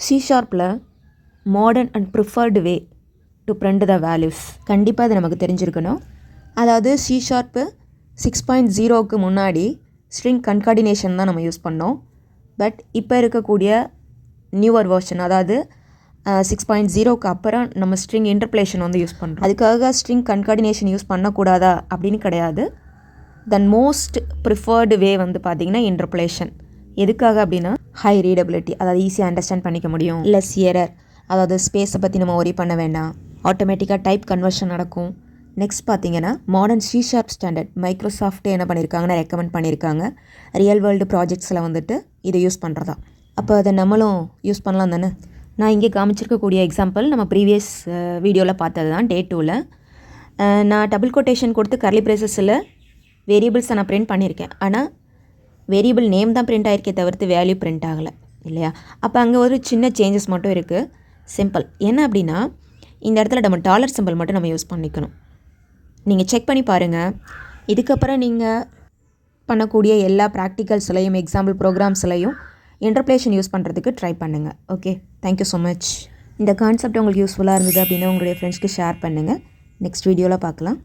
C ஷார்ப்பில் modern and preferred way to print the values கண்டிப்பாக அது நமக்கு தெரிஞ்சிருக்கணும். அதாவது C ஷார்ப்பு 6.0க்கு முன்னாடி ஸ்ட்ரிங் கன்கார்டினேஷன் தான் நம்ம யூஸ் பண்ணோம். பட் இப்போ இருக்கக்கூடிய நியூவர் வெர்ஷன், அதாவது 6.0க்கு அப்புறம் நம்ம ஸ்ட்ரிங் இன்டர்போலேஷன் வந்து யூஸ் பண்ணுறோம். அதுக்காக ஸ்ட்ரிங் கன்கார்டினேஷன் யூஸ் பண்ணக்கூடாதா அப்படின்னு கிடையாது. தென் மோஸ்ட் ப்ரிஃபர்டு வே வந்து பார்த்திங்கன்னா இன்டர்போலேஷன். எதுக்காக அப்படின்னா ஹை ரீடபிலிட்டி, அதாவது ஈஸியாக அண்டர்ஸ்டாண்ட் பண்ணிக்க முடியும். லெஸ் எரர், அதாவது ஸ்பேஸை பற்றி நம்ம ஒரி பண்ண வேண்டாம். ஆட்டோமேட்டிக்காக டைப் கன்வர்ஷன் நடக்கும். நெக்ஸ்ட் பார்த்தீங்கன்னா மாடர்ன் C ஷார்ப் ஸ்டாண்டர்ட் மைக்ரோசாஃப்ட்டே என்ன பண்ணியிருக்காங்கன்னா ரெக்கமெண்ட் பண்ணியிருக்காங்க ரியல் வேர்ல்டு ப்ராஜெக்ட்ஸில் வந்துட்டு இதை யூஸ் பண்ணுறதா. அப்போ அதை நம்மளும் யூஸ் பண்ணலாம் தானே. நான் இங்கே காமிச்சிருக்கக்கூடிய எக்ஸாம்பிள் நம்ம ப்ரீவியஸ் வீடியோவில் பார்த்தது தான். டே 2ல் நான் டபுள் கொட்டேஷன் கொடுத்து கர்லி பிரேசஸில் வேரியபிள்ஸை நான் பிரிண்ட் பண்ணியிருக்கேன். ஆனால் வேரியபிள் நேம் தான் பிரிண்ட் ஆகிருக்கே தவிர்த்து வேல்யூ பிரிண்ட் ஆகலை இல்லையா. அப்போ அங்கே ஒரு சின்ன சேஞ்சஸ் மட்டும் இருக்குது. சிம்பிள் என்ன அப்படின்னா, இந்த இடத்துல நம்ம டாலர் சிம்பிள் மட்டும் நம்ம யூஸ் பண்ணிக்கணும். நீங்கள் செக் பண்ணி பாருங்கள். இதுக்கப்புறம் நீங்கள் பண்ணக்கூடிய எல்லா ப்ராக்டிகல்ஸ்லையும் எக்ஸாம்பிள் ப்ரோக்ராம்ஸ்லையும் இன்டர்போலேஷன் யூஸ் பண்ணுறதுக்கு ட்ரை பண்ணுங்கள். Okay, thank you so much. இந்த கான்செப்ட் உங்களுக்கு யூஸ்ஃபுல்லாக இருந்தது அப்படின்னா உங்களுடைய ஃப்ரெண்ட்ஸ்க்கு ஷேர் பண்ணுங்கள். நெக்ஸ்ட் வீடியோவில் பார்க்கலாம்.